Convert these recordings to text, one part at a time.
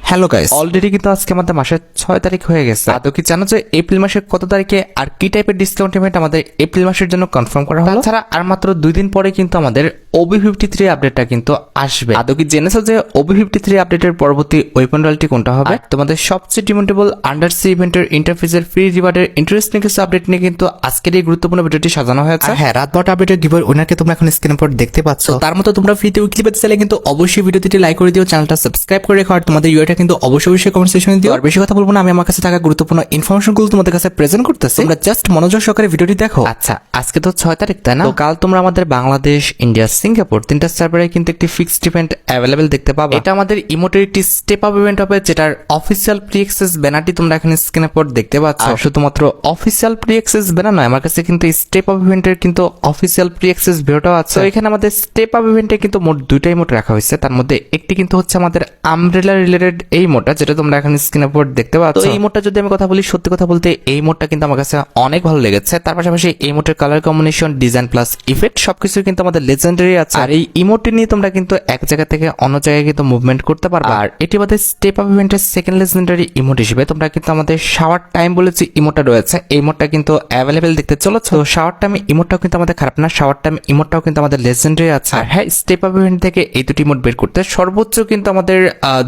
Hello guys, already কিন্তু আজকে আমাদের মাসের 6 তারিখ হয়ে গেছে। আদৌ কি জানো যে এপ্রিল মাসের কত তারিখে আর কি টাইপের ডিসকাউন্ট ইভেন্ট আমাদের এপ্রিল মাসের জন্য কনফার্ম করা হলো? তাছাড়া আর মাত্র 2 দিন পরে কিন্তু আমাদের OB53 আপডেটটা কিন্তু আসবে। আদৌ কি জেনেছো যে OB53 আপডেটের পরবর্তী ওয়েপন রয়্যালটি কোনটা হবে? তোমাদের সবচেয়ে ডিমান্ডেবল আন্ডারসি ইভেন্টের ইন্টারফেসের ফ্রি রিওয়ার্ডের ইন্টারেস্টিং কিছু আপডেট নিয়ে কিন্তু আজকের এই গুরুত্বপূর্ণ ভিডিওটি সাজানো হয়েছে। হ্যাঁ, রাত 12টা আপডেটের গিভওয়ে উইনারকে তোমরা এখন স্ক্রিনের উপর দেখতে পাচ্ছ। তার মতো তোমরা ফ্রিতে উইকলি পেতে চাইলে কিন্তু অবশ্যই ভিডিওটি লাইক করে দিও, চ্যানেলটা সাবস্ক্রাইব করে রেখো, আর তোমাদের ইউআইটা কিন্তু অবশ্যই কমেন্ট সেকশনে দিও। আর বেশি কথা বলবো না, আমি আমার কাছে থাকা গুরুত্বপূর্ণ ইনফরমেশনগুলো তোমাদের কাছে প্রেজেন্ট করতেছি, তোমরা জাস্ট মনোযোগ সহকারে ভিডিওটি দেখো। আচ্ছা, আজকে তো 6 তারিখ, তাই না? তো কাল তোমরা আমাদের বাংলাদেশ, ইন্ডিয়া, সিঙ্গাপুর তিনটা সার্ভারে কিন্তু একটি ফিক্সড ইভেন্ট অ্যাভেলেবেল দেখতে পাবে। এটা আমাদের ইমোটের একটি স্টেপ আপ ইভেন্ট হবে, যেটার অফিসিয়াল প্রি অ্যাক্সেস ব্যানারটি তোমরা এখানে স্ক্রিনের উপর দেখতে পাচ্ছ। আর শুধুমাত্র অফিসিয়াল প্রি অ্যাক্সেস ব্যানার নয়, আমার কাছে কিন্তু স্টেপ আপ ইভেন্টের কিন্তু অফিসিয়াল প্রি অ্যাক্সেস ভিডিওটাও আছে। তো এখানে আমাদের স্টেপ আপ ইভেন্টে কিন্তু মোট দুইটা ইমোট রাখা হয়েছে। তার মধ্যে একটি কিন্তু হচ্ছে আমাদের আমব্রেলা রিলেটেড এই মোডটা, যেটা তোমরা এখানে স্ক্রিনের উপর দেখতে পাচ্ছ। তো এই মোডটা যদি আমি কথা বলি, সত্যি কথা বলতে এই মোডটা কিন্তু আমার কাছে অনেক ভালো লেগেছে। তার পাশাপাশি এই মোডের colour combination, design plus effect সবকিছু কিন্তু আমাদের লেজেন্ডারি আছে। আর এই ইমোটটি নিয়ে তোমরা কিন্তু এক জায়গা থেকে অন্য জায়গায় কিন্তু মুভমেন্ট করতে পারবে। আর এটি আমাদের স্টেপ আপ ইভেন্টের সেকেন্ড লেজেন্ডারি ইমোট হিসেবে তোমরা কিন্তু আমাদের শাওয়ার টাইম বলে যে ইমোটটা রয়েছে, এই মোডটা কিন্তু অ্যাভেলেবেল দেখতে চলেছে। তো শাওয়ার টাইম ইমোটটাও কিন্তু আমাদের খারাপ না, শাওয়ার টাইম ইমোটটাও কিন্তু আমাদের লেজেন্ডারি আছে। আর হ্যাঁ, স্টেপ আপ ইভেন্ট থেকে এই দুটি ইমোট বের করতে সর্বোচ্চ কিন্তু আমাদের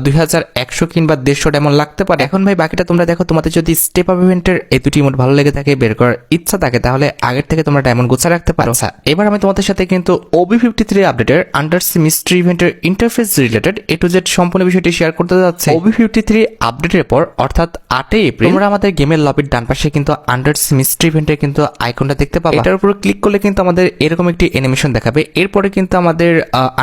2100 কিংবা 150 ডায়মন্ড লাগতে পারে। এখন ভাই বাকিটা তোমরা দেখো, তোমাদের যদি স্টেপ আপ ইভেন্টের এই দুটি ইমোট ভালো লেগে থাকে, বের করার ইচ্ছা থাকে, তাহলে আগের থেকে তোমরা ডায়মন্ড গোছা রাখতে পারো। আচ্ছা, এবার আমি তোমাদের সাথে কিন্তু OB53 আপডেটের আন্ডারসি মিস্ট্রি ইভেন্টের interface related A to Z সম্পূর্ণ বিষয়টি শেয়ার করতে যাচ্ছি। OB53 আপডেটের পর অর্থাৎ 8 এপ্রিল তোমরা আমাদের গেমের লবির ডান পাশে কিন্তু আন্ডারসি মিস্ট্রি ইভেন্টের কিন্তু আইকনটা দেখতে পাবে। এটার উপর ক্লিক করলে কিন্তু আমাদের এরকম একটি অ্যানিমেশন দেখাবে। এরপরে কিন্তু আমাদের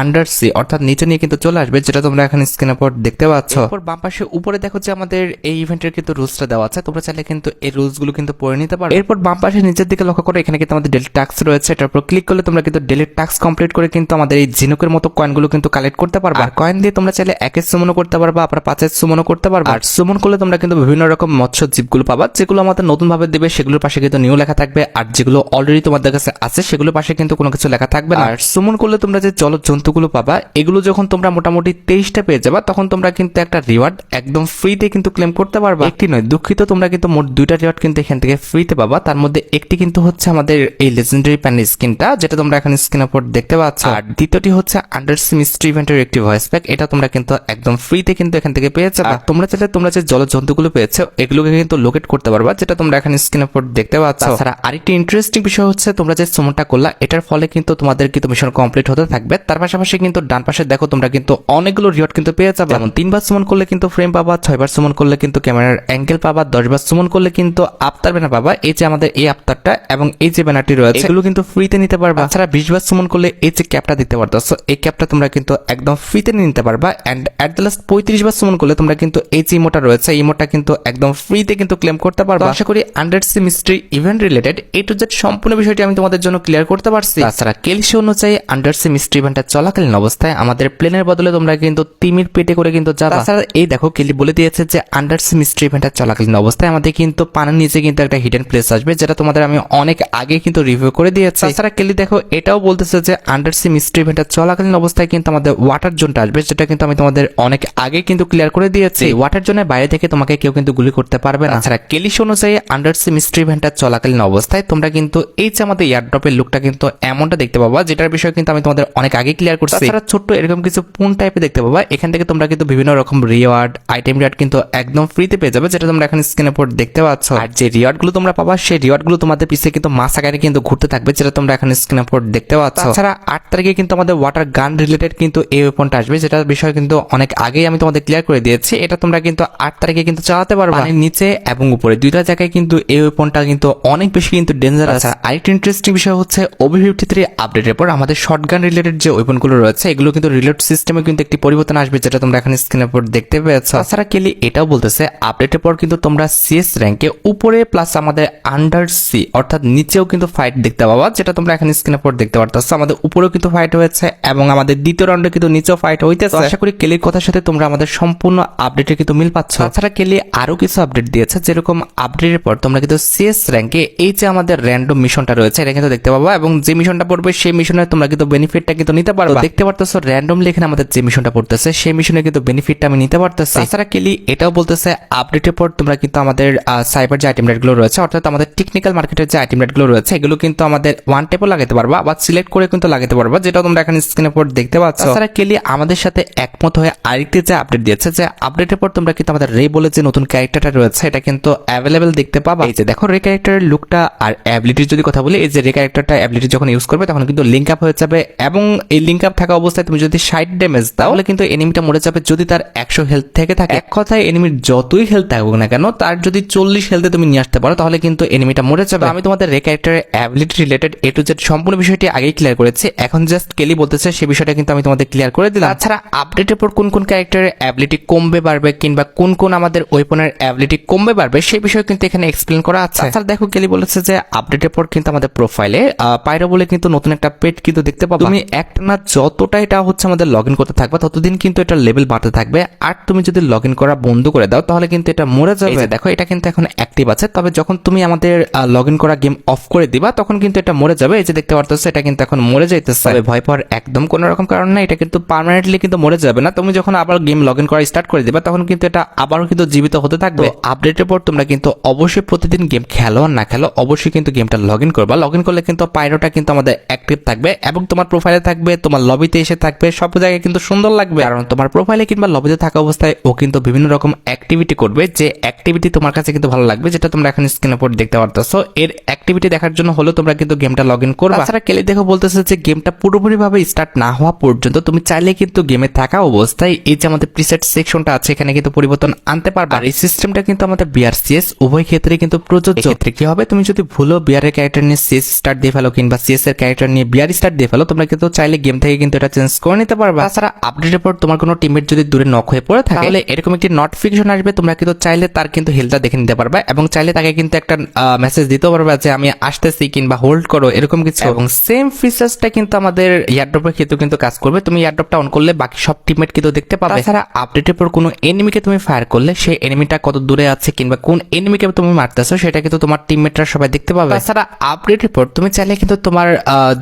আন্ডারসি অর্থাৎ নিচে নিয়ে কিন্তু চলে আসবে, যেটা তোমরা এখানে স্ক্রিনের উপর দেখতে পাচ্ছ। এরপর বাম পাশে উপরে দেখো যে আমাদের এই ইভেন্টের কিন্তু রুলসটা দেওয়া আছে, তোমরা চাইলে কিন্তু এই রুলস গুলো কিন্তু পড়ে নিতে পারো। এরপর বাম পাশে নিচের দিকে লক্ষ্য করো, এখানে কিন্তু আমাদের ডেলি টাস্ক রয়েছে। এটার উপর ক্লিক করলে তোমরা কিন্তু ডেলি টাস্ক কমপ্লিট করে কিন্তু আমাদের এই ঝিনুকের মতো কয়েনগুলো কিন্তু কালেক্ট করতে পারবে। আর কয়েন দিয়ে তোমরা চাইলে 1 সুমনও করতে পারবা, আবার 5 সুমনও করতে পারবা। আর সুমন করলে তোমরা কিন্তু বিভিন্ন রকম মৎস্য জীবগুলো পাবা, যেগুলো আমাদের নতুন ভাবে দেবে, সেগুলোর পাশে কিন্তু নিউ লেখা থাকবে। আর যেগুলো অলরেডি তোমাদের কাছে আছে সেগুলোর পাশে কিন্তু কোনো কিছু লেখা থাকবে না। আর সুমন করলে তোমরা যে জলজ জন্তুগুলো পাবা, এগুলো যখন তোমরা মোটামুটি 23টা পেয়ে যাবা, তখন তোমরা কিন্তু একটা রিওয়ার্ড একদম ফ্রিতে কিন্তু ক্লেম করতে পারবা। একটি নয়, দুঃখিত, তোমরা কিন্তু মোট 2টা রিওয়ার্ড কিন্তু এখান থেকে ফ্রিতে পাবা। তার মধ্যে একটি কিন্তু হচ্ছে আমাদের এই লেজেন্ডারি প্যান স্কিনটা, যেটা তোমরা এখানে স্ক্রিনের উপর দেখতে পাচ্ছ। আর দ্বিতীয়টি হচ্ছে আন্ডারসি মিস্ট্রি ইভেন্টের একটি ভয়েস প্যাক, এটা তোমরা কিন্তু একদম ফ্রিতে কিন্তু এখান থেকে পেয়ে যাবে। তোমরা চাইলে তোমরা যে জলজ জন্তুগুলো পেয়েছো এগুলোকে কিন্তু লোকেট করতে পারবা, যেটা তোমরা এখানে স্ক্রিনের উপর দেখতে পাচ্ছ। তাছাড়া আরেকটি ইন্টারেস্টিং বিষয় হচ্ছে, তোমরা যে সুমনটা করলা, এটার ফলে কিন্তু তোমাদের কিন্তু মিশন কমপ্লিট হতে থাকবে। তার পাশাপাশি কিন্তু ডান পাশে দেখো তোমরা কিন্তু অনেকগুলো রিওয়ার্ড কিন্তু পেয়ে যাবে। যেমন 3 বার সুমন করলে কিন্তু ফ্রেম পাবা, 6 বার সুমন করলে কিন্তু ক্যামেরার অ্যাঙ্গেল পাবা, 10 বার সুমন করলে কিন্তু আফতার ব্যানার পাবা। এই যে আমাদের এই আফতারটা এবং এই যে ব্যানারটি রয়েছে, এগুলো কিন্তু ফ্রিতে নিতে পারবা। তাছাড়া 20 বার সুমন করলে এই যে ক্যাপটা দিতে পারতেছো, এই ক্যাপটা তোমরা কিন্তু একদম ফ্রিতে নিতে পারবা। এন্ড এট দ্য লাস্ট 35 বার সুমন করলে তোমরা কিন্তু এই যে ইমোটা রয়েছে, এই ইমোটা কিন্তু একদম ফ্রিতে কিন্তু ক্লেম করতে পারবা। আশা করি undersea mystery event related A to Z সম্পূর্ণ বিষয়টি আমি তোমাদের জন্য ক্লিয়ার করতে পারছি। তাছাড়া কেলসি অনুযায়ী আন্ডারসি মিস্ট্রি ইভেন্টটা চলাকালীন অবস্থায় আমাদের প্লেনের বদলে তোমরা কিন্তু তিমির পেটে করে কিন্তু যাবা। তাছাড়া এই দেখো কেলি বলে দিয়েছে যে আন্ডারসি মিস্ট্রি ইভেন্টটা চলাকালীন অবস্থায় আমাদের কিন্তু পানির নিচে কিন্তু একটা হিডেন প্লেস আসবে, যেটা তোমাদের আমি অনেক আগে কিন্তু রিভিউ করে দিয়েছি। তাছাড়া কেলি দেখো এটাও বলতেছে যে আন্ডারসি মিস্ট্রি ইভেন্টটা চলাকালীন অবস্থায় কিন্তু আমাদের ওয়াটার জোনটা আসবে, যেটা কিন্তু আমি তোমাদের অনেক আগে কিন্তু ক্লিয়ার করে দিয়েছি। ওয়াটার জোনের বাইরে থেকে তোমাকে কেউ কিন্তু গুলি করতে পারবে না। তাছাড়া কেলিশ অনুযায়ী আন্ডারসি মিস্ট্রি ইভেন্টটা চলাকালীন অবস্থায় তোমরা কিন্তু এই যে আমাদের এয়ারড্রপের লুকটা কিন্তু এমনটা দেখতে পাবা, যেটার বিষয়ে কিন্তু আমি তোমাদের অনেক আগে ক্লিয়ার করছি। তাছাড়া ছোট্ট এরকম কিছু পুন টাইপে দেখতে পাবা, এখান থেকে তোমরা কিন্তু বিভিন্ন রকম রিওয়ার্ড, আইটেম রিওয়ার্ড কিন্তু একদম ফ্রিতে পেয়ে যাবে, যেটা তোমরা এখন স্ক্রিনের উপর দেখতে পাচ্ছ। আর যে রিওয়ার্ড গুলো তোমরা পাবা, সেই রিওয়ার্ড গুলো তোমাদের পিছিয়ে কিন্তু মাস আকারে কিন্তু ঘুরতে থাকবে, যেটা তোমরা এখন স্ক্রিনের উপর দেখতে পাচ্ছ। তাছাড়া 8 তারিখে কিন্তু আমাদের ওয়াটার গান রিলেটেড কিন্তু এই ওয়েপনটা আসবে, যেটার বিষয় কিন্তু অনেক আগেই আমি তোমাদের ক্লিয়ার করে দিয়েছি। এটা তোমরা কিন্তু 8 তারিখে কিন্তু চালাতে পারবা। পানির নিচে এবং উপরে দুইটা জায়গায় কিন্তু এই ওয়েপনটা কিন্তু অনেক বেশি কিন্তু ডেঞ্জার আছে। আরেকটি ইন্টারেস্টিং বিষয় হচ্ছে OB53 আপডেটের পর আমাদের শটগান রিলেটেড যে ওয়েপনগুলো রয়েছে, এগুলো কিন্তু রিলোড সিস্টেমে কিন্তু একটি পরিবর্তন আসবে, যেটা তোমরা এখন স্ক্রিনের উপর দেখতে পেয়েছো। তাছাড়া কেলি এটাও বলতেছে আপডেটের পর কিন্তু তোমরা CS র্যাঙ্কে উপরে প্লাস আমাদের আন্ডারসি অর্থাৎ নিচেও কিন্তু ফাইট দেখতে পাবা, যেটা তোমরা এখন স্ক্রিনের উপর দেখতে পারতেছো। আমাদের উপরেও কিন্তু ফাইট হয়েছে এবং আমাদের দ্বিতীয় রাউন্ডে কিন্তু নিচেও ফাইট হইতেছে। আশা করি কেলির কথার সাথে তোমরা আমাদের সম্পূর্ণ আপডেটে কিন্তু মিল পাচ্ছ। তাছাড়া কেলি আরো কিছু আপডেট দিয়েছে, যেরকম আপডেটের পর তোমরা কিন্তু CS র্যাঙ্কে এই যে আমাদের র্যান্ডম মিশনটা রয়েছে, এটা কিন্তু দেখতে পাবা এবং যে মিশনটা পড়বে সেই মিশনে তোমরা কিন্তু বেনিফিটটা কিন্তু নিতে পারবে। দেখতে পারতেছো র্যান্ডমলি এখানে আমাদের যে মিশনটা পড়তেছে সেই মিশনে কিন্তু বেনিফিটটা আমি নিতে পারতেছি। তাছাড়া কেলি এটাও বলতেছে আপডেটের পর তোমরা কিন্তু আমাদের সাইবার যে আইটেম রেটগুলো রয়েছে, অর্থাৎ আমাদের টেকনিক্যাল মার্কেটের যে আইটেম রেটগুলো রয়েছে, এগুলো কিন্তু আমাদের ওয়ান টেপও লাগাতে পারবা বা সিলেক্ট করে কিন্তু লাগাতে পারবা, যেটা তোমরা এখন স্ক্রিনের উপর দেখতে পাচ্ছ। তাছাড়া কেলি আমাদের সাথে একমত হয়ে আরেকটি যে আপডেট দিয়েছে, যে আপডেটের পর তোমরা কিন্তু আমাদের রে বলে যে নতুন ক্যারেক্টারটা রয়েছে এটা কিন্তু অ্যাভেলেবেল দেখতে পাবা। এই যে দেখো রে ক্যারেক্টারের লুকটা আর অ্যাবিলিটির যদি কথা বলি, এই যে রে ক্যারেক্টারটা অ্যাবিলিটি যখন ইউজ করবে তখন কিন্তু লিঙ্ক আপ হয়ে যাবে, এবং এই লিঙ্ক আপ থাকা অবস্থায় তুমি যদি 60 ড্যামেজ দাও তাহলে কিন্তু এনিমিটা মরে যাবে যদি তার 100 হেলথ থেকে থাকে। এক কথায় এনিমির যতই হেলথ থাকুক না কেন, তার যদি 40 হেলথে তুমি নিয়ে আসতে পারো তাহলে কিন্তু এনিমিটা মরে যাবে। আমি তোমাদের রে ক্যারেক্টারের ability related A to Z সম্পূর্ণ বিষয়টি আগেই ক্লিয়ার করেছি, এখন জাস্ট কেলি বলতেছে সেই বিষয়টা কিন্তু আমি তোমাদের ক্লিয়ার করে দিলাম। তাছাড়া আপডেটের পর কোন কোন ক্যারেক্টারের অ্যাবিলিটি কমবে বাড়বে কিংবা কোন কোন আমাদের ওয়েপনের অ্যাবিলিটি কমবে বাড়বে সেই বিষয়ে কিন্তু এখানে এক্সপ্লেন করা আছে। তাছাড়া দেখো কেলি বলেছে যে আপডেটের পর কিন্তু আমাদের প্রোফাইলে পাইরো বলে কিন্তু নতুন একটা পেট কিন্তু দেখতে পাবো। তুমি একটানা যতটা এটা হচ্ছে আমাদের লগ ইন করতে থাকবে ততদিন কিন্তু এটা লেভেল বাড়তে থাকবে, আর তুমি যদি লগ ইন করা বন্ধ করে দাও তাহলে কিন্তু এটা মরে যাবে। দেখো এটা কিন্তু এখন অ্যাক্টিভ আছে, তবে যখন তুমি আমাদের লগ ইন করা গেম অফ করে দিবা তখন কিন্তু এটা মরে যাবে। এই যে দেখতে পারতেছো এটা কিন্তু এখন মরে যাইতেছে, তবে ভয় পাওয়ার একদম কোনো রকম কারণ নাই, এটা কিন্তু পার্মানেন্টলি কিন্তু মরে যাবে না। তুমি যখন আবার গেম লগ ইন করা স্টার্ট করে দিবা তখন কিন্তু এটা আবারও কিন্তু জীবিত হতে থাকবে। আপডেটের পর তোমরা কিন্তু অবশ্যই প্রতিদিন গেম খেলো আর না খেলো অবশ্যই কিন্তু গেমটা লগ ইন করবা। লগ ইন করলে কিন্তু পাইরোটা কিন্তু আমাদের অ্যাক্টিভ থাকবে এবং তোমার প্রোফাইলে থাকবে, তোমার লবিতে এসে থাকবে, সব জায়গায় কিন্তু সুন্দর লাগবে। কারণ তোমার প্রোফাইলে কিংবা লবিতে থাকা অবস্থায় ও কিন্তু বিভিন্ন রকম অ্যাক্টিভিটি করবে, যে অ্যাক্টিভিটি তোমার কাছে কিন্তু ভালো লাগবে, যেটা তোমরা এখন স্ক্রিনের উপর দেখতে পারতেছো। এর অ্যাক্টিভিটি দেখার জন্য হলো তোমরা কিন্তু গেমটা লগ ইন করবা। তাছাড়া কেলি দেখো বলতেছে যে গেমটা পুরোপুরি ভাবে স্টার্ট না হওয়া পর্যন্ত তুমি চাইলে কিন্তু গেমে থাকা অবস্থায় এই যে আমাদের প্রিসেট সেকশনটা আছে এখানে কিন্তু পরিবর্তন আনতে পারবে। আর এই সিস্টেমটা কিন্তু আমাদের বিআরসিএস উভয় ক্ষেত্রে কিন্তু প্রযোজ্য। ক্ষেত্রে কি হবে, তুমি যদি ভুলো বিআর এর ক্যারেক্টার নিয়ে সিএস স্টার্ট দিয়ে ফেলো কিংবা সিএস এর ক্যারেক্টার নিয়ে বিআর স্টার্ট দিয়ে ফেলো, তোমরা কিন্তু চাইলে গেম থেকে কিন্তু এটা চেঞ্জ করে নিতে পারবে। তাছাড়া আপডেটের পর তোমার কোনো টিমমেট যদি দূরে নক হয়ে পড়ে থাকে তাহলে এরকম একটি নোটিফিকেশন আসবে, তোমরা কিন্তু চাইলে তার কিন্তু হেলথটা দেখে নিতে পারবে এবং চাইলে তাকে কিন্তু একটা মেসেজ দিতে পারবে যে আমি আসতেছি কিংবা হোল্ড করো এরকম কিছু। এবং সেম ফিচার্সটা কিন্তু আমাদের এয়ারড্রপের ক্ষেত্রে কিন্তু কাজ করবে। তুমি এয়ারড্রপটা অন করলে বাকি সব টিমমেট কিন্তু দেখতে পাবে। তাছাড়া আপডেটের পর কোনো এনিমিকে তুমি ফায়ার করলে সেই এনিমিটা কত দূরে আছে কিংবা কোন এনিমিকে তুমি মারতেছো সেটা কিন্তু তোমার টিমমেটরা সবাই দেখতে পাবে। তাছাড়া আপডেটের পর তুমি চাইলে কিন্তু তোমার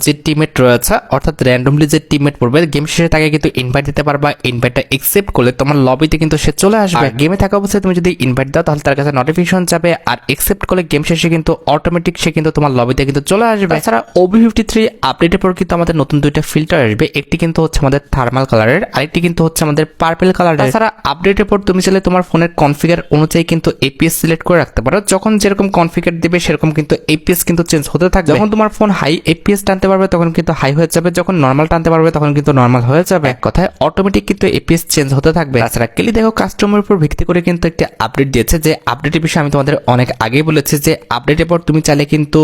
যে টিমমেট রয়েছে অর্থাৎ র্যান্ডমলি যে টিমমেট পড়বে গেম শেষে তাকে কিন্তু ইনভাইট দিতে পারবা। ইনভাইটটা একসেপ্ট করলে তোমার লবিতে কিন্তু সে চলে আসবে। গেমে থাকা অবস্থায় তুমি যদি ইনভাইট দাও তাহলে তার কাছে নোটিফিকেশন যাবে, আর একসেপ্ট করলে গেম শেষে কিন্তু অটোমেটিক সে কিন্তু তোমার লবিতে কিন্তু চলে আসবে। তাছাড়া OB53 আপডেটের পর কিন্তু আমাদের নতুন দুইটা ফিল্টার আসবে, একটি কিন্তু হচ্ছে আমাদের থার্মাল কালারের, আরেকটি কিন্তু হচ্ছে আমাদের পার্পল কালারের। তাছাড়া আপডেটের পর তুমি চাইলে তোমার ফোনের কনফিগার অনুযায়ী কিন্তু এপিএস সিলেক্ট করে রাখতে পারো। যখন যেরকম কনফিগার দিবে সেরকম কিন্তু এপিএস কিন্তু চেঞ্জ হতে থাকবে। যখন তোমার ফোন হাই এপিএস টানতে পারবে তখন কিন্তু হাই হয়ে যাবে, যখন নর্মাল টানতে পারবে তখন কিন্তু নর্মাল হয়ে যাবে। এক কথায় অটোমেটিক কিন্তু এপিএস চেঞ্জ হতে থাকবে। তাছাড়া কেলি দেখো কাস্টমারের উপর ভিত্তি করে কিন্তু একটা আপডেট দিয়েছে, যে আপডেটের বিষয়ে আমি তোমাদের অনেক আগেই বলেছি যে আপডেটের পর তুমি চাইলে কিন্তু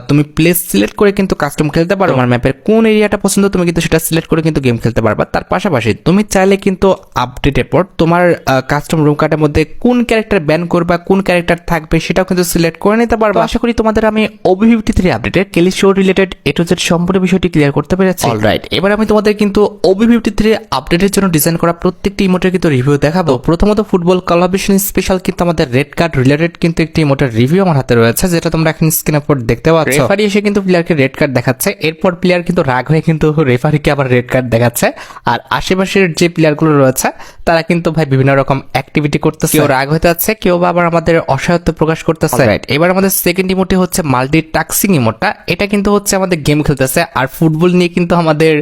তুমি প্লেস সিলেক্ট করে কিন্তু কাস্টম খেলতে পারো। তোমার ম্যাপের কোন এরিয়াটা পছন্দ তুমি কিন্তু সেটা সিলেক্ট করে কিন্তু গেম খেলতে পারবা। তার পাশাপাশি তুমি চাইলে কিন্তু আপডেটের পর তোমার কাস্টম রুম কার্ডের মধ্যে কোন ক্যারেক্টার ব্যান করবা, কোন ক্যারেক্টার থাকবে সেটাও কিন্তু সিলেক্ট করে নিতে পারবা। আশা করি তোমাদের আমি OB53 আপডেটের কেলি show related A to Z সম্পূর্ণ বিষয়টি ক্লিয়ার করতে পেরেছি। অলরাইট, এবার আমি তোমাদের কিন্তু OB53 আপডেটের জন্য ডিজাইন করা প্রত্যেকটি ইমোটের কিন্তু রিভিউ দেখাবো। প্রথমত ফুটবল কোলাবরেশন স্পেশাল কিন্তু আমাদের রেড কার্ড রিলেটেড কিন্তু একটি ইমোটের রিভিউ আমার হাতে রয়েছে, যেটা তোমরা এখন স্ক্রিনে উপর দেখতে পাচ্ছ। রেফারি এসে কিন্তু প্লেয়ারকে রেড কার্ড দেখাচ্ছে, এরপর প্লেয়ার কিন্তু রাগ হয়ে কিন্তু রেফারিকে আবার রেড কার্ড দেখাচ্ছে, আর আশেপাশের যে প্লেয়ারগুলো রয়েছে তারা কিন্তু ভাই বিভিন্ন রকম অ্যাক্টিভিটি করতেছে, কেউ রাগ হতে যাচ্ছে, কেউ আবার আমাদের অসহায়ত্ব প্রকাশ করতেছে। রাইট, এবার আমাদের সেকেন্ড ইমোটে হচ্ছে মাল্টি টাস্কিং ইমোটটা, এটা কিন্তু হচ্ছে আমাদের গেম খেলতেছে আর ফুটবল নিয়ে কিন্তু আমাদের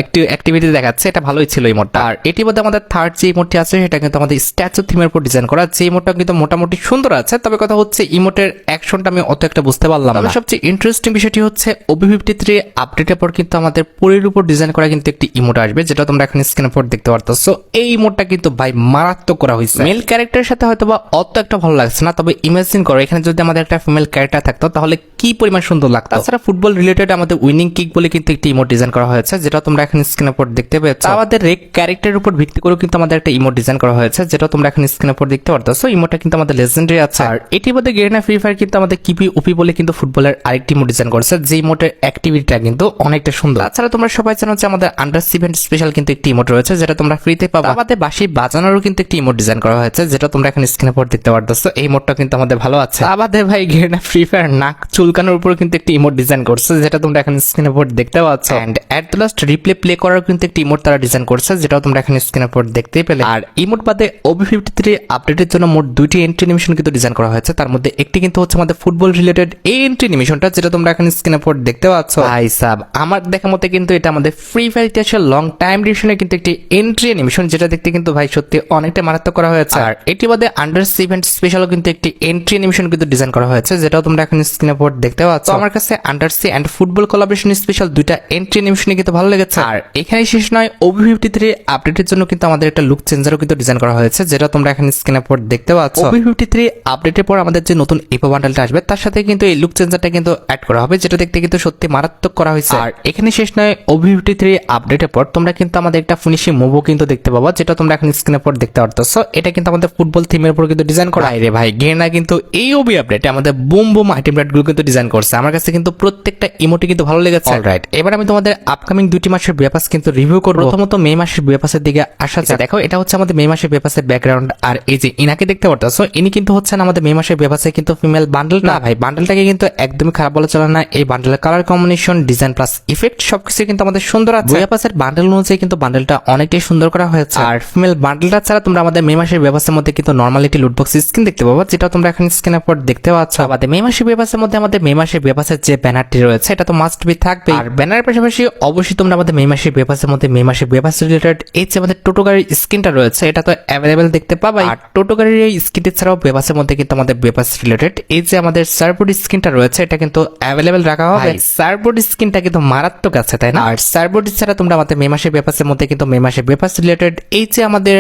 একটি অ্যাক্টিভিটি দেখাচ্ছে, এটা ভালোই ছিল ইমোটটা। আর এটির মধ্যে আমাদের থার্ড যে ইমোটটি আছে সেটা কিন্তু আমাদের স্ট্যাচু থিমের উপর ডিজাইন করা, যে ইমোটটা কিন্তু মোটামুটি সুন্দর আছে, তবে কথা হচ্ছে ইমোটের অ্যাকশনটা আমি অত একটা বুঝতে পারলাম না। সবচেয়ে ইন্টারেস্টিং বিষয়টি হচ্ছে OB53 আপডেটের পর কিন্তু আমাদের পরের উপর ডিজাইন করা কিন্তু একটি ইমোট আসবে, যেটা তোমরা এখন স্ক্রিনের উপর দেখতে পারতেছো। এই ইমোটটা কিন্তু ভাই মারাত্মক করা হয়েছে। মেল ক্যারেক্টারের সাথে হয়তোবা অত একটা ভালো লাগছে না, তবে ইমাজিন করো এখানে যদি আমাদের একটা ফিমেল ক্যারেক্টার থাকতো তাহলে কি পরিমাণ সুন্দর লাগতো। তাছাড়া ফুটবল রিলেটেড আমাদের উইনিং কিক বলে কিন্তু একটি ইমোট ডিজাইন করা হয়েছে, যেটা তোমরা এখন স্ক্রিনের উপর দেখতে পেয়েছো। আমাদের রেক ক্যারেক্টারের উপর ভিত্তি করে কিন্তু আমাদের একটা ইমোট ডিজাইন করা হয়েছে, যেটা তোমরা এখন স্ক্রিনের উপর দেখতে পারতেছো। ইমোটটা কিন্তু আমাদের লেজেন্ডারি আছে। আর এটির মধ্যে গেরিনা ফ্রি ফায়ার কিন্তু আমাদের কিপি উপি বলে কিন্তু ফুটবলের আরেকটি ইমোট ডিজাইন করেছে, যে ইমোটের অ্যাক্টিভিটিটা কিন্তু অনেকটা সুন্দর। তাছাড়া তোমরা সবাই জানো যে আমাদের আন্ডার 7 স্পেশাল কিন্তু একটি ইমোট রয়েছে, যেটা তোমরা ফ্রিতে পাবে। আমাদের বাঁশি বাজানোরও কিন্তু একটি ইমোট ডিজাইন করা হয়েছে, যেটা তোমরা এখন স্ক্রিনের উপর দেখতে পারতেছো। এই ইমোটটা কিন্তু আমাদের ভালো আছে। আমাদের ভাই গেরিনা ফ্রি ফায়ার নাক চুলকানোর উপর কিন্তু একটি ইমোট ডিজাইন করছে, যেটা তোমরা এখন স্ক্রিনের উপর দেখতে পাচ্ছ। And at the last replay play করার কিন্তু একটি ইমোট তারা ডিজাইন করছে, যেটাও তোমরা এখন স্ক্রিনের উপর দেখতে দেখতেই পেলে। আর ইমোট বাদে OB53 আপডেটের জন্য মোট 2টি এন্ট্রি অ্যানিমেশন কিন্তু ডিজাইন করা হয়েছে। তার মধ্যে একটি কিন্তু হচ্ছে আমাদের ফুটবল রিলেটেড এই এন্ট্রি অ্যানিমেশনটা, যেটা তোমরা এখন স্ক্রিনের উপর দেখতে পাচ্ছ। ভাই সাব, আমার দেখা মতে কিন্তু এটা আমাদের ফ্রি ফায়ার ইতিহাসের লং টাইম ডিউরেশনের কিন্তু একটি এন্ট্রি অ্যানিমেশন, যেটা দেখতে কিন্তু ভাই সত্যি অনেকটা মারাত্মক করা হয়েছে। আর এটি বাদে আন্ডার 7 স্পেশালও কিন্তু একটি এন্ট্রি অ্যানিমেশন কিন্তু ডিজাইন করা হয়েছে, যেটাও তোমরা এখন স্ক্রিনের উপর দেখতে পাচ্ছ। আমার কাছে under sea and football collaboration special দুইটা এন্ট্রি অ্যানিমেশন কিন্তু ভালো লেগেছে। আর এখানে শেষ নয়, OB53 আপডেটের জন্য কিন্তু আমাদের একটা লুক চেঞ্জারও কিন্তু ডিজাইন করা হয়েছে, যেটা তোমরা এখন স্ক্রিনের উপর দেখতে পাচ্ছ। OB53 আপডেটের পর আমাদের যে নতুন ইপো বান্ডেলটা আসবে তার সাথে কিন্তু এই লুক চেঞ্জারটা কিন্তু অ্যাড করা হবে, যেটা দেখতে কিন্তু সত্যি মারাত্মক করা হয়েছে। আর এখানে শেষ নয়, OB53 আপডেটের পর তোমরা কিন্তু আমাদের একটা ফিনিশিং মুভও কিন্তু দেখতে পাবো, যেটা তোমরা এখন স্ক্রিনের উপর দেখতে পারতেছো। এটা কিন্তু আমাদের ফুটবল থিমের উপর কিন্তু ডিজাইন করা। রে ভাই, গেনা কিন্তু এই OB আপডেটে আমাদের বুম বুম আইটেম গুলো কিন্তু ডিজাইন করছে। আমার কাছে কিন্তু প্রত্যেকটা ইমোটি কিন্তু ভালো লেগেছে। অলরাইট, এবার আমি তোমাদের আপকামিং 2টি মাসের ব্যাপাস কিন্তু রিভিউ করব। প্রথমত মে মাসের ব্যাপাসের দিকে আসা যায়। দেখো, এটা হচ্ছে আমাদের মে মাসের ব্যাপাসের ব্যাকগ্রাউন্ড। আর এই যে ইনাকে দেখতে পারতেছো, ইনি কিন্তু হচ্ছেন আমাদের মে মাসের ব্যাপাসে কিন্তু ফিমেল বান্ডেল। না ভাই, বান্ডেলটাকে কিন্তু একদমই খারাপ বলা চলে না। এই বান্ডেলের colour combination, design plus effect সবকিছু কিন্তু আমাদের সুন্দর আছে। ব্যাপাসের বান্ডেল অনুযায়ী কিন্তু বান্ডেলটা অনেকটাই সুন্দর করা হয়েছে। আর ফিমেল বান্ডেলটা ছাড়া তোমরা আমাদের মে মাসের ব্যাপাসের মধ্যে কিন্তু নরমালিটি লুটবক্স স্কিন দেখতে পাবো, যেটা তোমরা এখন স্ক্রিনের উপর দেখতে পাচ্ছ। আমাদের মে মাসের ব্যাপাসের মধ্যে আমাদের মে মাসের ব্যাপাসের যে ব্যানারটি রয়েছে এটা তো মাস্ট বি থাকবে। আর ব্যানারের পাশাপাশি অবশ্যই তোমরা আমাদের মে মাসের ব্যাপাসের মধ্যে মে মাসের ব্যাপাস রিলেটেড এই যে আমাদের টোটো গাড়ির স্কিনটা রয়েছে এটা তো অ্যাভেলেবেল দেখতে পাবে। আর টোটো গাড়ির এই স্কিনটি ছাড়াও ব্যাপাসের মধ্যে কিন্তু আমাদের ব্যাপাস রিলেটেড এই যে আমাদের সার্বোর্ড স্কিনটা রয়েছে এটা কিন্তু অ্যাভেলেবেল রাখা হবে। সার্বোর্ড স্কিনটা কিন্তু মারাত্মক আছে, তাই না? আর সার্বোর্ড ছাড়া তোমরা আমাদের মে মাসের ব্যাপাসের মধ্যে কিন্তু মে মাসের ব্যাপাস রিলেটেড এই যে আমাদের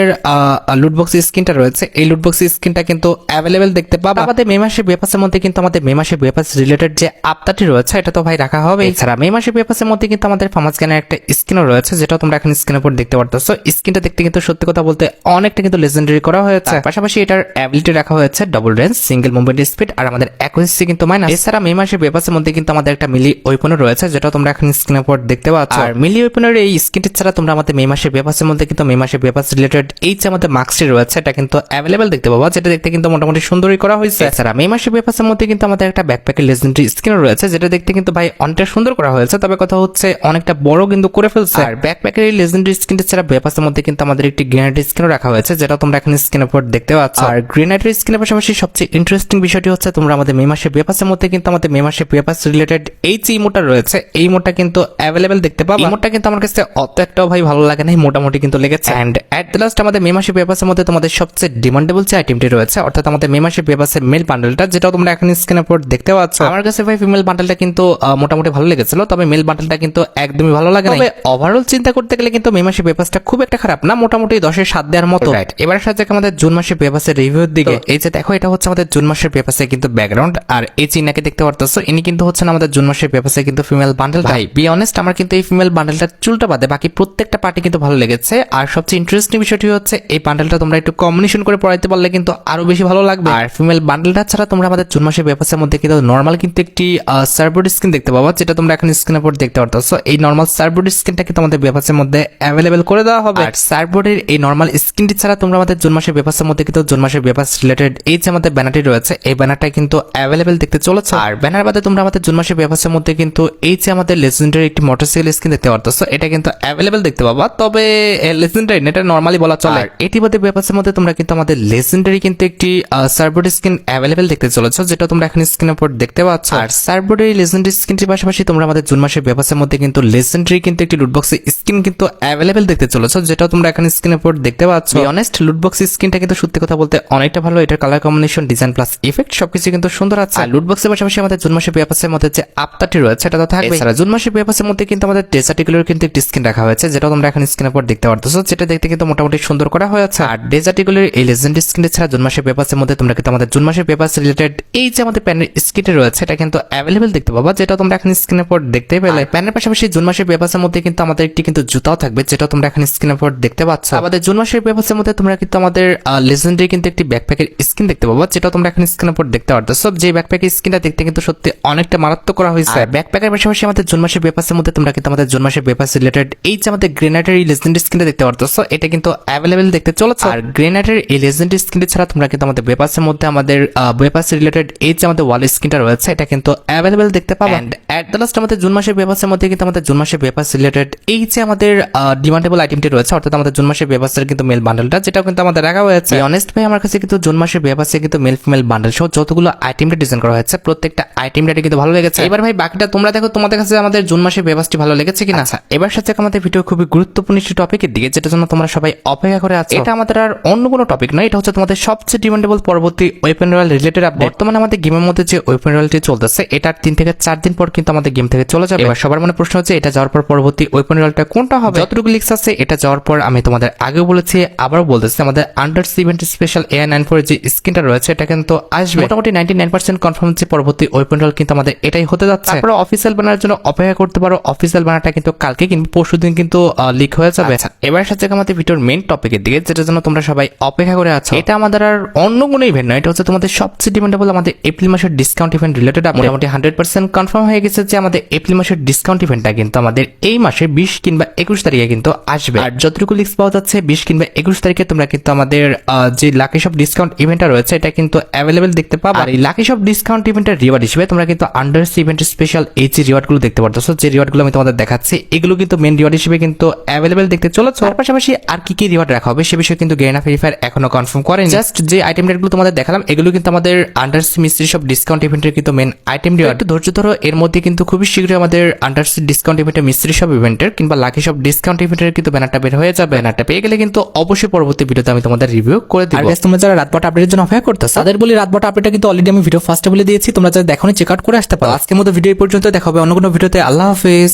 লুটবক্স স্কিনটা রয়েছে এই লুটবক্স স্কিনটা কিন্তু অ্যাভেলেবেল দেখতে পাবে। আমাদের মে মাসের ব্যাপাসের মধ্যে কিন্তু আমাদের মে মাসের ব্যাপাস রিলেটেড যে আপডেটটি রয়েছে এটা তো ভাই রাখা হবে। এছাড়া মে মাসের ব্যাপাসের মধ্যে কিন্তু আমাদের ফার্মাস গানের একটা স্কিনও রয়েছে, যেটা তোমরা এখন স্ক্রিনের উপর দেখতে পারতেছো। স্কিনটা দেখতে কিন্তু সত্যি কথা বলতে অনেকটা কিন্তু লেজেন্ডারি করা হয়েছে। পাশাপাশি এটার অ্যাবিলিটি রাখা হয়েছে double range, single movement speed আর আমাদের অ্যাকুরেসি কিন্তু মাইনাস। এছাড়া মে মাসের ব্যাপাসের মধ্যে কিন্তু আমাদের একটা মিলি ওয়েপনও রয়েছে, যেটা তোমরা এখন স্ক্রিনের উপর দেখতে পাচ্ছ। আর মিলি ওয়েপনের এই স্কিনটি ছাড়া তোমরা আমাদের মে মাসের ব্যাপাসের মধ্যে কিন্তু মে মাসের ব্যাপাস রিলেটেড এই যে আমাদের মার্কসটি রয়েছে এটা কিন্তু অ্যাভেলেবেল দেখতে পাবো, যেটা দেখতে কিন্তু মোটামুটি সুন্দরই করা হয়েছে। এছাড়া মে মাসের ব্যাপাসের মধ্যে কিন্তু আমাদের একটা ব্যাকপ্যাকের লেজেন্ডারি স্কিনও রয়েছে, যেটা দেখতে কিন্তু ভাই অনেকটা সুন্দর করা হয়েছে। তবে কথা হচ্ছে অনেকটা বড় কিন্তু করে ফেলছে। আর ব্যাকপ্যাকের এই লেজেন্ডারি স্কিনটি ছাড়া ব্যাপাসের মধ্যে কিন্তু আমাদের একটি গ্রেনেড স্কিনও রাখা হয়েছে, যেটা তোমরা এখন স্ক্রিনের উপর দেখতে পাচ্ছ। আর গ্রেনেডের স্কিনের পাশাপাশি সবচেয়ে ইন্টারেস্টিং বিষয়টি হচ্ছে তোমরা আমাদের মে মাসের ব্যাপাসের মধ্যে কিন্তু আমাদের মে মাসের ব্যাপাস রিলেটেড এই যে ইমোটা রয়েছে এই ইমোটা কিন্তু অ্যাভেলেবেল দেখতে পাবো। ইমোটা কিন্তু আমার কাছে অত একটাও ভাই ভালো লাগে না, মোটামুটি কিন্তু লেগেছে। এন্ড এট দ্য লাস্ট আমাদের মে মাসের ব্যাপাসের মধ্যে তোমাদের সবচেয়ে ডিমান্ডেবল যে আইটেমটি রয়েছে অর্থাৎ আমাদের মে মাসের ব্যাপাসের মেল বান্ডেলটা, যেটা তোমরা এখন স্ক্রিনের উপর দেখতে পাচ্ছ। আমার কাছে ভাই ফিমেল বান্ডেলটা কিন্তু মোটামুটি ভালো লেগেছিল, তবে মেল বান্ডেলটা কিন্তু একদমই ভালো লাগে না। তবে ওভারঅল চিন্তা করতে গেলে কিন্তু মে মাসের ব্যাপাসটা খুব একটা খারাপ না, মোটামুটি 10-এর 7 দেওয়ার মতো। রাইট, এবার সাথে আমাদের জুন মাসের ব্যাপাসের রিভিউর দিকে। এই যে দেখো, এটা হচ্ছে আমাদের জুন মাসের ব্যাপাসে কিন্তু ব্যাকগ্রাউন্ড। আর এই চিনাকে দেখতে পারতেছো, ইনি কিন্তু হচ্ছেন আমাদের জুন মাসের ব্যাপাসে কিন্তু ফিমেল বান্ডেল। ভাই বি অনেস্ট, আমার কিন্তু এই ফিমেল বান্ডেলটার চুলটা বাদে বাকি প্রত্যেকটা পার্টি কিন্তু ভালো লেগেছে। আর সবচেয়ে ইন্টারেস্টিং বিষয়টি হচ্ছে এই বান্ডেলটা তোমরা একটু কম্বিনেশন করে পড়াইতে পারলে কিন্তু আরো বেশি ভালো লাগবে। আর ফিমেল বান্ডেলটা ছাড়া তোমরা আমাদের জুন মাসের ব্যাপাসের মধ্যে কিন্তু নর্মাল কিন্তু একটি সার্বোর্ড স্কিন দেখতে পাবো, যেটা তোমরা এখন স্ক্রিনের উপর দেখতে পারতেছো। এই নর্মাল সার্বোর্ড স্কিনটা কিন্তু আমাদের ব্যাপাসের মধ্যে অ্যাভেলেবেল করে দেওয়া হবে। আর সার্বোর্ডের এই নর্মাল স্কিনটি ছাড়া তোমরা আমাদের জুন মাসের ব্যাপাসের মধ্যে কিন্তু জুন মাসের ব্যাপাস রিলেটেড এই যে আমাদের ব্যানারটি রয়েছে এই ব্যানারটা কিন্তু অ্যাভেলেবেল দেখতে চলেছে। আর ব্যানার বাদে তোমরা আমাদের জুন মাসের ব্যাপাসের মধ্যে কিন্তু এই যে আমাদের লেজেন্ডারি একটি মোটরসাইকেল স্কিন দেখতে পারতেছো, এটা কিন্তু অ্যাভেলেবেল দেখতে পাবা। তবে লেজেন্ডারি এটা নর্মালি বলা চলে। এটি বাদে ব্যাপাসের মধ্যে তোমরা কিন্তু আমাদের লেজেন্ডারি কিন্তু একটি সার্বোর্ড স্কিন অ্যাভেলেবেল দেখতে চলেছে, যেটা তোমরা এখন স্ক্রিনের উপর দেখতে পাচ্ছ। আর সার্বোর্ডের এই লেজেন্ডারি স্কিনটির পাশাপাশি তোমরা আমাদের জুন মাসের ব্যাপাসের মধ্যে কিন্তু লেজেন্ডারি কিন্তু একটি লুটবক্সের স্কিন কিন্তু অ্যাভেলেবেল দেখতে চলেছে, যেটা তোমরা এখন স্ক্রিনের উপর দেখতে পাচ্ছ। অনেস্ট লুটবক্স স্কিনটা কিন্তু সত্যি কথা বলতে অনেকটা ভালো। এটার colour combination, design plus effect সবকিছু কিন্তু সুন্দর আছে। আর লুটবক্সের পাশাপাশি আমাদের জুন মাসের ব্যাপাসের মধ্যে যে আপডেটটি রয়েছে এটা তো থাকবে। এছাড়া জুন মাসের ব্যাপাসের মধ্যে কিন্তু আমাদের ডেজার্টিগুলোর কিন্তু একটি স্কিন রাখা হয়েছে, যেটা তোমরা এখন স্ক্রিনের উপর দেখতে পারতেছো, যেটা দেখতে কিন্তু মোটামুটি সুন্দর করা হয়েছে। আর ডেজার্টিগুলোর এই লেজেন্ডারি স্কিনটি ছাড়া জুন মাসের ব্যাপাসের মধ্যে তোমরা কিন্তু আমাদের জুন মাসের ব্যাপাস রিলেটেড এই যে আমাদের প্যানের স্কিনটি রয়েছে এটা কিন্তু অ্যাভেলেবেল দেখতে পাবা, যেটা তোমরা এখন স্ক্রিনের উপর দেখতে পেলে। প্যানের পাশাপাশি জুন মাসের ব্যাপাসের মধ্যে কিন্তু আমাদের একটি কিন্তু জুতাও থাকবে, যেটা তোমরা এখন স্ক্রিনের উপর দেখতে পাচ্ছ। আমাদের জুন মাসের ব্যাপাসের মধ্যে তোমরা কিন্তু আমাদের লেজেন্ডারি কিন্তু একটি ব্যাকপ্যাকের স্কিন দেখতে পাবো, যেটা তোমরা এখন স্ক্রিনের উপর দেখতে পারতেছো। যে ব্যাকপ্যাকের স্কিনটা দেখতে কিন্তু সত্যি অনেকটা মারাত্মক করা হয়েছে। ব্যাকপ্যাকের পাশাপাশি আমাদের জুন মাসের ব্যাপাসের মধ্যে তোমরা কিন্তু আমাদের জুন মাসের ব্যাপাস রিলেটেড এই যে আমাদের গ্রেনেডের এই লেজেন্ডারি স্কিনটা দেখতে পারতেছো, এটা কিন্তু অ্যাভেলেবেল দেখতে চলেছে। আর গ্রেনেডের এই লেজেন্ডারি স্কিনটি ছাড়া তোমরা কিন্তু আমাদের ব্যাপাসের মধ্যে আমাদের ব্যাপাস রিলেটেড এই যে আমাদের ওয়াল স্কিনটা রয়েছে এটা কিন্তু অ্যাভেলেবেল দেখতে পাবে। এন্ড এট দ্য লাস্ট আমাদের জুন মাসের ব্যাপাসের মধ্যে কিন্তু আমাদের জুন মাসের ব্যাপাস রিলেটেড এই যে আমাদের ডিমান্ডেবল আইটেমটি রয়েছে অর্থাৎ আমাদের জুন মাসের বেবাসের কিন্তু মেল বান্ডেলটা, যেটা কিন্তু আমাদের রাখা হয়েছে। অনেস্ট ভাই আমার কাছে কিন্তু জুন মাসের বেবাসে কিন্তু মেল ফিমেল বান্ডেল সহ যতগুলো আইটেমটা ডিজাইন করা হয়েছে প্রত্যেকটা আইটেমটা কিন্তু ভালো লেগেছে। এবার ভাই বাকিটা তোমরা দেখো তোমাদের কাছে আমাদের জুন মাসের বেবাসটি ভালো লেগেছে কিনা। আচ্ছা, এবার সাথে আমাদের ভিডিও খুবই গুরুত্বপূর্ণ একটি টপিকের দিকে, যেটার জন্য তোমরা সবাই অপেক্ষা করে আছো। এটা আমাদের আর অন্য কোনো টপিক নয়, এটা হচ্ছে তোমাদের সবচেয়ে ডিমান্ডেবল পরবর্তী ওয়েপন রয়্যাল রিলেটেড আপডেট। বর্তমানে আমাদের গেমের মধ্যে যে ওয়েপন রয়্যালটি চলতেছে এটার 3 থেকে 4 দিন পর কিন্তু আমাদের গেম থেকে চলে যাবে। এবার সবার মনে প্রশ্ন হচ্ছে এটা যাওয়ার পর পরবর্তী ওয়েপন রয়্যালটা কোনটা হবে। যতটুকু লিক্স আছে এটা যাওয়ার পর আমি তোমাদের আগেও বলেছি আবারও বলতেছি, আমাদের আন্ডার 70 স্পেশাল AI94 যে স্কিনটা রয়েছে এটা কিন্তু আসবে। মোটামুটি 99% কনফার্ম হচ্ছে পরবর্তী ওয়েপন রয়্যাল কিন্তু আমাদের এটাই হতে যাচ্ছে। তারপরে অফিসিয়াল ব্যানারের জন্য অপেক্ষা করতে পারো। অফিসিয়াল ব্যানারটা কিন্তু কালকে কিংবা পরশুদিন কিন্তু লিক হয়ে যাবে। এবার সাথে আমাদের ভিডিওর মেইন টপিকের দিকে, যেটার জন্য তোমরা সবাই অপেক্ষা করে আছো। এটা আমাদের আর অন্য কোনো ইভেন্ট নয়, এটা হচ্ছে তোমাদের সবচেয়ে ডিমান্ডেবল আমাদের এপ্রিল মাসের ডিসকাউন্ট ইভেন্ট রিলেটেড আপডেট। মোটামুটি 100% কনফার্ম হয়ে গেছে যে আমাদের এপ্রিল মাসের ডিসকাউন্ট ইভেন্টটা কিন্তু আমাদের এই মাসে 20 কিংবা 21 তারিখে কিন্তু আসবে। আর যতটুকু লিস্ট পাওয়া যাচ্ছে 20 কিংবা 21 তারিখে তোমরা কিন্তু আমাদের যে লাকি শপ ডিসকাউন্ট ইভেন্টটা রয়েছে এটা কিন্তু অ্যাভেলেবেল দেখতে পাবে। আর এই লাকি শপ ডিসকাউন্ট ইভেন্টের রিওয়ার্ড হিসেবে তোমরা কিন্তু আন্ডার ইভেন্টের স্পেশাল এই যে রিওয়ার্ড গুলো দেখতে পারতেছো, যে রিওয়ার্ড গুলো আমি তোমাদের দেখাচ্ছি এগুলো কিন্তু মেন রিওয়ার্ড হিসেবে কিন্তু অ্যাভেলেবেল দেখতে চলেছে। তার পাশাপাশি আর কি কি রিওয়ার্ড রাখা হবে সে বিষয়ে কিন্তু গেরিনা ফ্রি ফায়ার এখনো কনফার্ম করেনি। জাস্ট যে আইটেম রেটগুলো তোমাদের দেখালাম এগুলো কিন্তু আমাদের আন্ডার মিস্ট্রি শপ ডিসকাউন্ট ইভেন্টের কিন্তু মেন আইটেম রিওয়ার্ড। একটু ধৈর্য ধরো, এর মধ্যে কিন্তু খুবই শীঘ্রই আমাদের আন্ডার ডিসকাউন্ট ইভেন্টের মিস্ট্রি শপ ইভেন্টের কিংবা লাকি শপ ডিসকাউন্ট ইভেন্টের কিন্তু ব্যানারটা বের হয়ে যাবে। ব্যানারটা পেয়ে গেলে কিন্তু অবশ্যই পরবর্তী ভিডিওতে আমি তোমাদের রিভিউ করে দিব। আর গাইস তোমরা যারা রাতবাট আপডেটের জন্য অপেক্ষা করতেছো তাদের বলি রাতবাট আপডেটটা কিন্তু অলরেডি আমি ভিডিও ফার্স্টে বলে দিয়েছি, তোমরা যারা দেখোনি চেক আউট করে আসতে পারো। আজকের মতো ভিডিও এই পর্যন্ত, দেখা হবে অন্য কোনো ভিডিওতে। আল্লাহ হাফেজ।